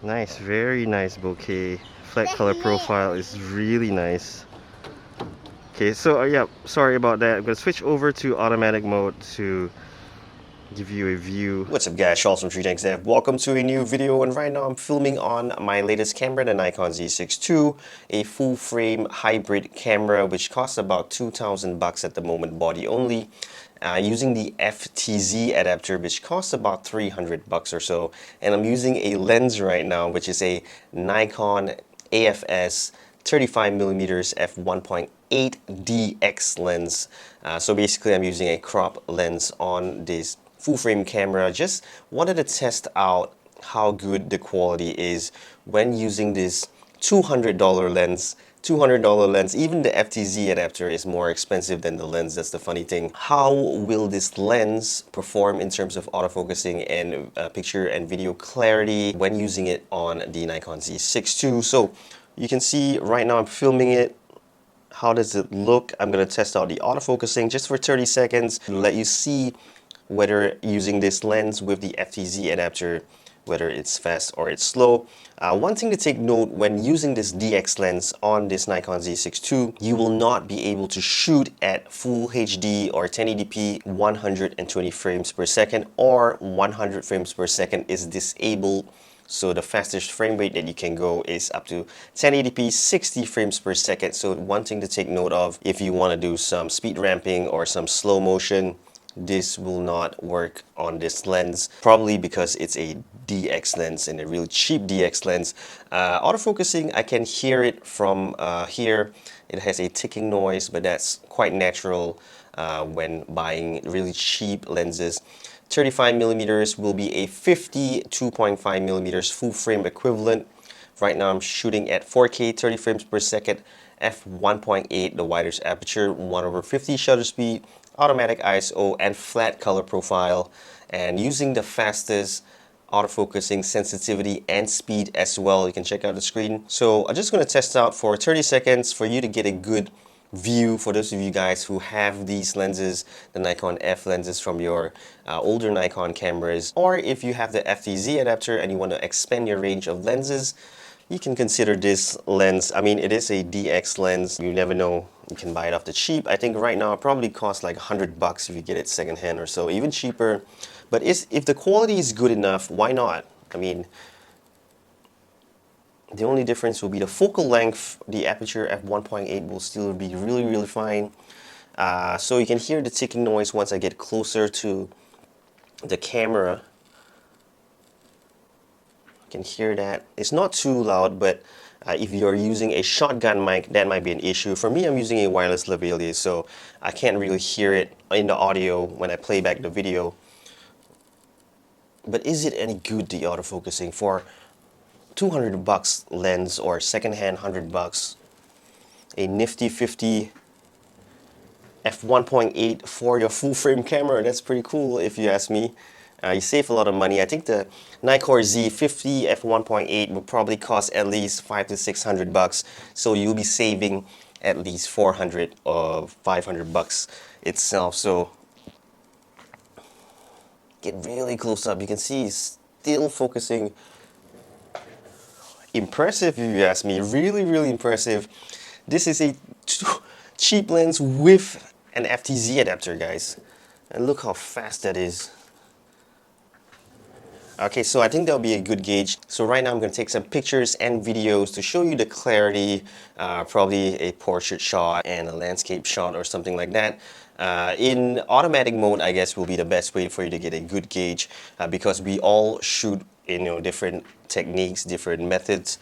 Nice, very nice bokeh. Flat color profile is really nice. Okay, so yeah, sorry about that. I'm gonna switch over to automatic mode to give you a view. What's up guys, Charles from TreeTanksDev. Welcome to a new video, and right now I'm filming on my latest camera, the Nikon Z6 II, a full frame hybrid camera which costs about 2,000 bucks at the moment, body only. Using the FTZ adapter which costs about 300 bucks or so, and I'm using a lens right now which is a Nikon AF-S 35mm f1.8 DX lens. So basically I'm using a crop lens on this full frame camera. Just wanted to test out how good the quality is when using this $200 lens. $200 lens. Even the FTZ adapter is more expensive than the lens. That's the funny thing. How will this lens perform in terms of autofocusing and picture and video clarity when using it on the Nikon Z6 II? So you can see right now I'm filming it. How does it look? I'm going to test out the autofocusing just for 30 seconds to let you see whether using this lens with the FTZ adapter, whether it's fast or it's slow. One thing to take note when using this DX lens on this Nikon Z6 II, you will not be able to shoot at full HD or 1080p 120 frames per second, or 100 frames per second is disabled. So the fastest frame rate that you can go is up to 1080p 60 frames per second. So one thing to take note of if you want to do some speed ramping or some slow motion, this will not work on this lens, probably because it's a DX lens and a really cheap DX lens. Autofocusing, I can hear it from here. It has a ticking noise, but that's quite natural when buying really cheap lenses. 35mm will be a 52.5mm full frame equivalent. Right now I'm shooting at 4K 30 frames per second, f1.8 the widest aperture, 1/50 shutter speed, automatic ISO, and flat color profile, and using the fastest autofocusing sensitivity and speed as well. You can check out the screen. So I'm just going to test out for 30 seconds for you to get a good view for those of you guys who have these lenses, the Nikon F lenses from your older Nikon cameras, or if you have the FTZ adapter and you want to expand your range of lenses, you can consider this lens. I mean, it is a DX lens. You never know. You can buy it off the cheap. I think right now it probably costs like 100 bucks if you get it secondhand or so, even cheaper. But if the quality is good enough, why not? I mean, the only difference will be the focal length. The aperture f1.8 will still be really fine. So you can hear the ticking noise once I get closer to the camera. You can hear that. It's not too loud, but if you're using a shotgun mic, that might be an issue. For me, I'm using a wireless lavalier, so I can't really hear it in the audio when I play back the video. But is it any good, the autofocusing, for 200 bucks lens or secondhand 100 bucks? A nifty 50 f1.8 for your full frame camera. That's pretty cool if you ask me. You save a lot of money. I think the Nikon Z50 f1.8 will probably cost at least 500 to 600 bucks. So you'll be saving at least 400 or 500 bucks itself. So get really close up. You can see it's still focusing. Impressive if you ask me. Really impressive. This is a cheap lens with an FTZ adapter, guys. And look how fast that is. Okay, so I think that'll be a good gauge. So right now I'm going to take some pictures and videos to show you the clarity, probably a portrait shot and a landscape shot or something like that. In automatic mode, I guess, will be the best way for you to get a good gauge, because we all shoot in different techniques, different methods,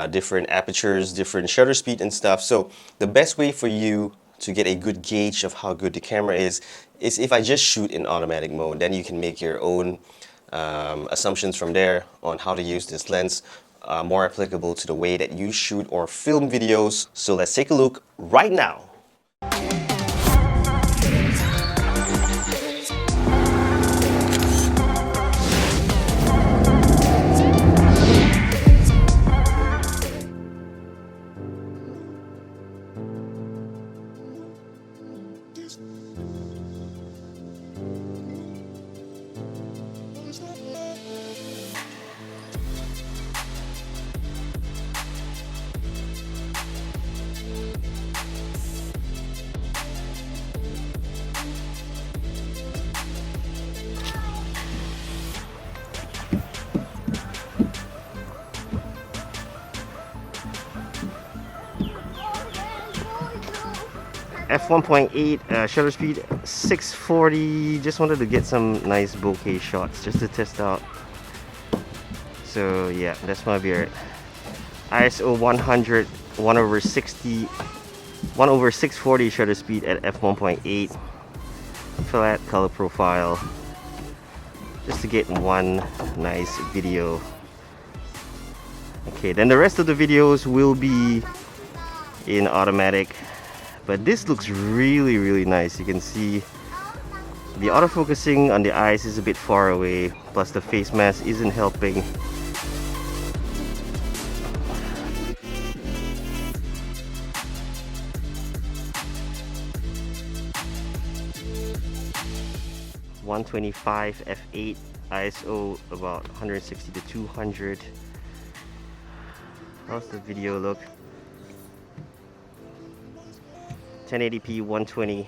different apertures, different shutter speed and stuff. So the best way for you to get a good gauge of how good the camera is if I just shoot in automatic mode. Then you can make your own assumptions from there on how to use this lens, more applicable to the way that you shoot or film videos. So let's take a look right now. F1.8 shutter speed, 640. Just wanted to get some nice bokeh shots just to test out. So yeah, that's my beard. ISO 100, 1/640 shutter speed at f1.8. Flat color profile. Just to get one nice video. Okay, then the rest of the videos will be in automatic. But this looks really nice. You can see the autofocusing on the eyes is a bit far away, plus the face mask isn't helping. (125 f8) ISO, about 160 to 200. How's the video look? 1080p 120.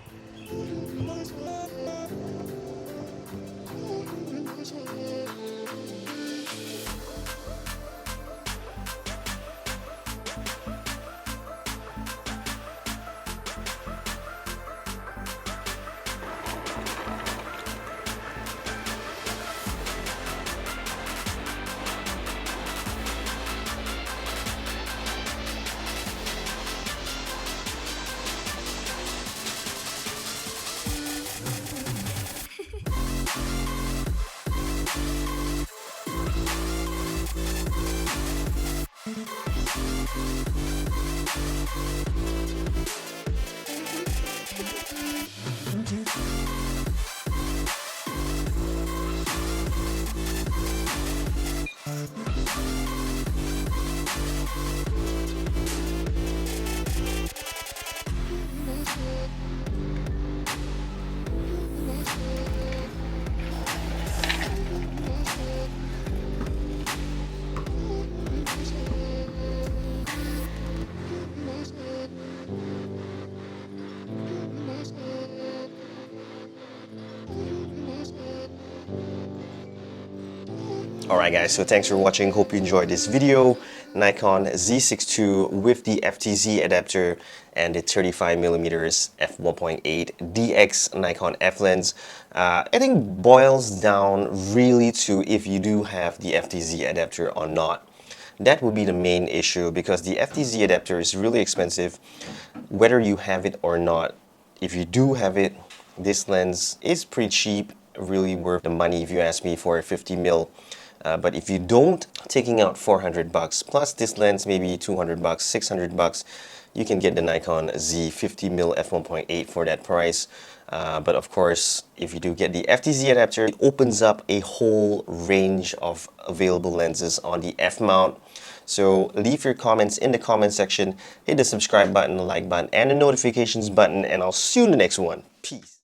Alright guys, so thanks for watching. Hope you enjoyed this video. Nikon Z6 II with the FTZ adapter and the 35mm f1.8 DX Nikon F lens. I think boils down really to if you do have the FTZ adapter or not. That would be the main issue, because the FTZ adapter is really expensive whether you have it or not. If you do have it, this lens is pretty cheap, really worth the money if you ask me, for a 50mm. But if you don't, taking out 400 bucks plus this lens, maybe 200 bucks, 600 bucks, you can get the Nikon Z50mm f1.8 for that price. But of course, if you do get the FTZ adapter, it opens up a whole range of available lenses on the F mount. So leave your comments in the comment section, hit the subscribe button, the like button, and the notifications button, and I'll see you in the next one. Peace.